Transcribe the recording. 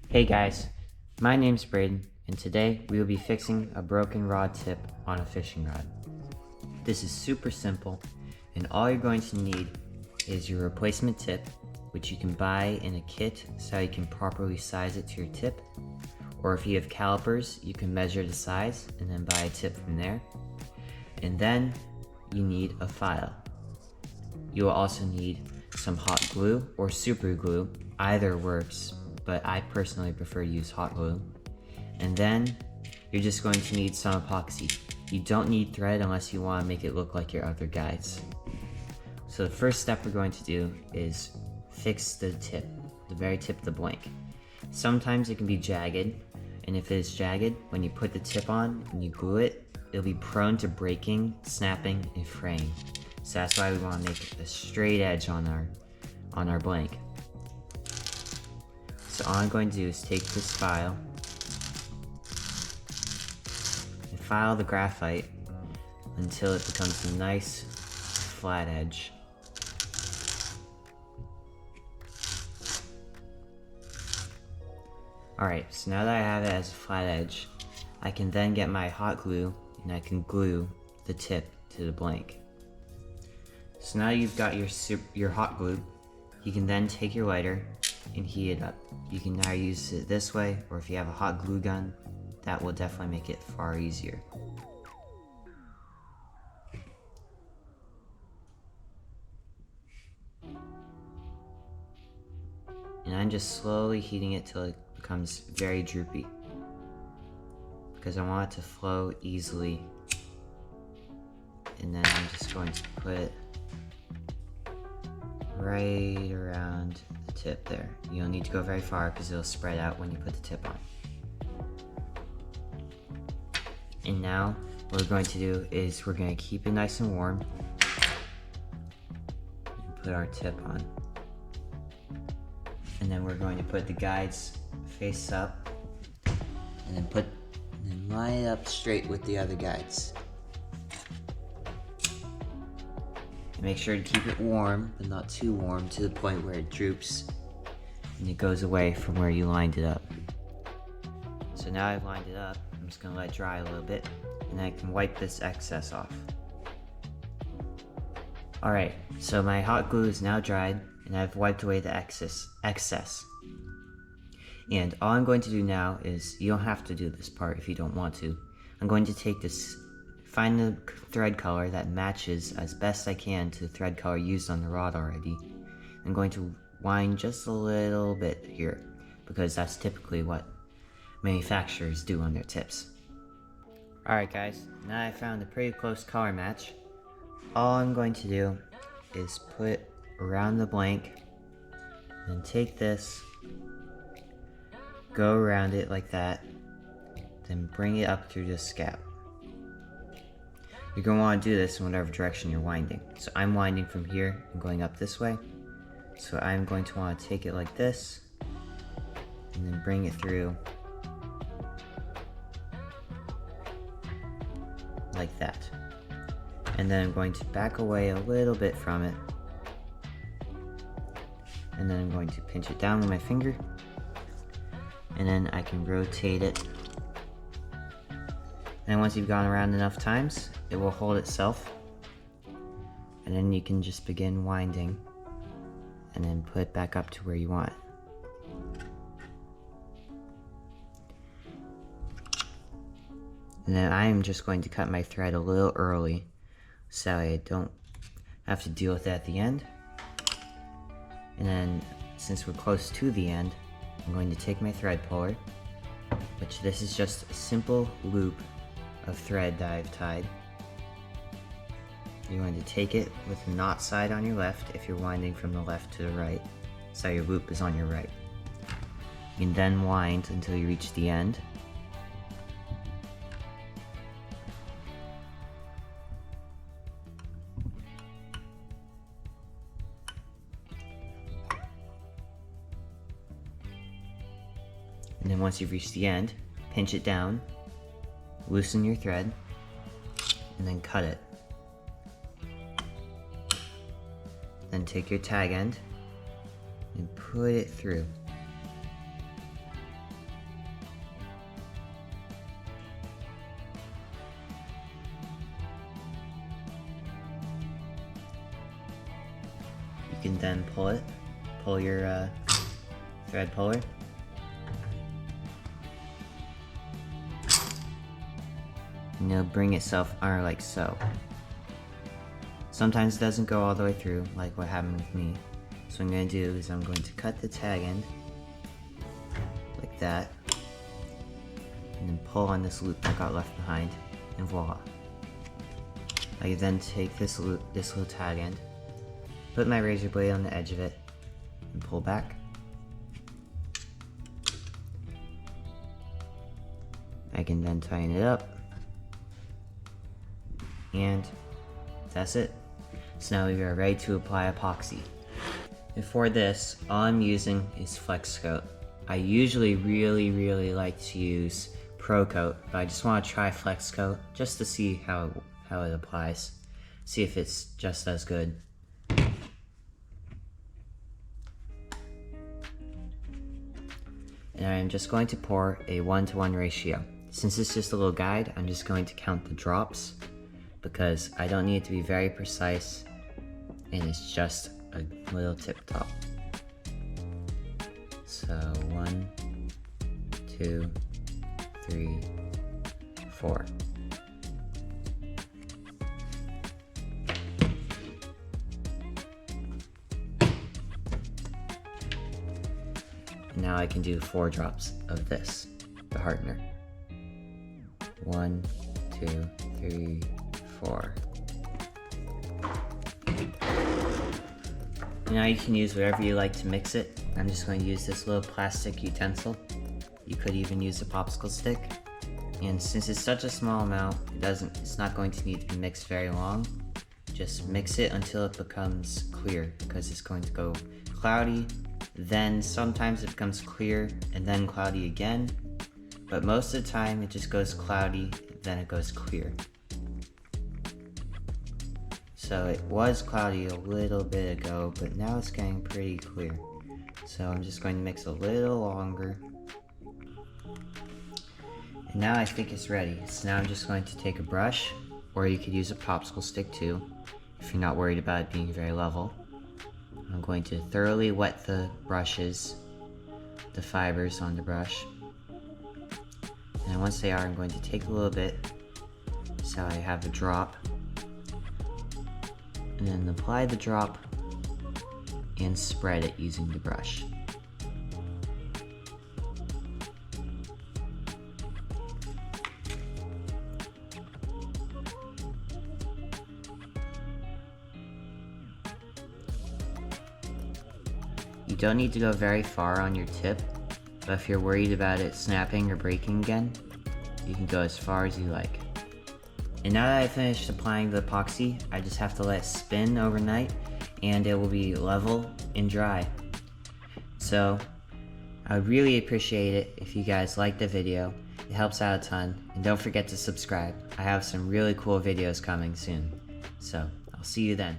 Hey guys, my name's Braden, and today we will be fixing a broken rod tip on a fishing rod. This is super simple, and all you're going to need is your replacement tip, which you can buy in a kit so you can properly size it to your tip, or if you have calipers, you can measure the size and then buy a tip from there. And then you need a file. You will also need some hot glue or super glue, either works, but I personally prefer to use hot glue. And then you're just going to need some epoxy. You don't need thread unless you want to make it look like your other guides. So the first step we're going to do is fix the tip, the very tip of the blank. Sometimes it can be jagged, and if it is jagged, when you put the tip on and you glue it, it'll be prone to breaking, snapping, and fraying. So that's why we want to make a straight edge on our blank. So all I'm going to do is take this file and file the graphite until it becomes a nice flat edge. Alright, so now that I have it as a flat edge, I can then get my hot glue and I can glue the tip to the blank. So now you've got your hot glue, you can then take your lighter and heat it up. You can now use it this way, or if you have a hot glue gun, that will definitely make it far easier. And I'm just slowly heating it till it becomes very droopy, because I want it to flow easily. And then I'm just going to put it right around the tip there. You don't need to go very far because it'll spread out when you put the tip on. And now what we're going to do is we're going to keep it nice and warm and put our tip on. And then we're going to put the guides face up and then line it up straight with the other guides. And make sure to keep it warm, but not too warm to the point where it droops and it goes away from where you lined it up. So now I've lined it up, I'm just going to let it dry a little bit, and I can wipe this excess off. Alright, so my hot glue is now dried, and I've wiped away the excess. And all I'm going to do now is, you don't have to do this part if you don't want to. I'm going to take this, find the thread color that matches as best I can to the thread color used on the rod already. I'm going to wind just a little bit here, because that's typically what manufacturers do on their tips. Alright guys, now I found a pretty close color match. All I'm going to do is put around the blank, and take this, go around it like that, then bring it up through the scalp. You're going to want to do this in whatever direction you're winding. So I'm winding from here and going up this way. So I'm going to want to take it like this, and then bring it through like that. And then I'm going to back away a little bit from it. And then I'm going to pinch it down with my finger. And then I can rotate it. And once you've gone around enough times, it will hold itself. And then you can just begin winding and then put it back up to where you want it. And then I am just going to cut my thread a little early so I don't have to deal with it at the end. And then since we're close to the end, I'm going to take my thread puller, which this is just a simple loop of thread that I've tied. You're going to take it with the knot side on your left if you're winding from the left to the right, so your loop is on your right. You can then wind until you reach the end. And then once you've reached the end, pinch it down, loosen your thread, and then cut it. Then take your tag end and put it through. can then pull your thread puller. And it'll bring itself under like so. Sometimes it doesn't go all the way through, like what happened with me. So what I'm going to do is I'm going to cut the tag end, like that, and then pull on this loop that got left behind, and voila. I then take this little tag end, put my razor blade on the edge of it, and pull back. I can then tighten it up, and that's it. So now we are ready to apply epoxy. And for this, all I'm using is Flex Coat. I usually really like to use Pro Coat, but I just want to try Flex Coat just to see how it applies. See if it's just as good. And I'm just going to pour a 1-to-1 ratio. Since it's just a little guide, I'm just going to count the drops because I don't need it to be very precise, and it's just a little tip top. So 1, 2, 3, 4. And now I can do 4 drops of this, the hardener. 1, 2, 3, 4. Now you can use whatever you like to mix it. I'm just going to use this little plastic utensil. You could even use a popsicle stick. And since it's such a small amount, it's not going to need to be mixed very long. Just mix it until it becomes clear, because it's going to go cloudy, then sometimes it becomes clear and then cloudy again. But most of the time it just goes cloudy, then it goes clear. So it was cloudy a little bit ago, but now it's getting pretty clear. So I'm just going to mix a little longer. And now I think it's ready. So now I'm just going to take a brush, or you could use a popsicle stick too, if you're not worried about it being very level. I'm going to thoroughly wet the brushes, the fibers on the brush. And once they are, I'm going to take a little bit, so I have a drop. And then apply the drop and spread it using the brush. You don't need to go very far on your tip, but if you're worried about it snapping or breaking again, you can go as far as you like. And now that I finished applying the epoxy, I just have to let it spin overnight and it will be level and dry. So I would really appreciate it if you guys like the video. It helps out a ton, and don't forget to subscribe. I have some really cool videos coming soon. So I'll see you then.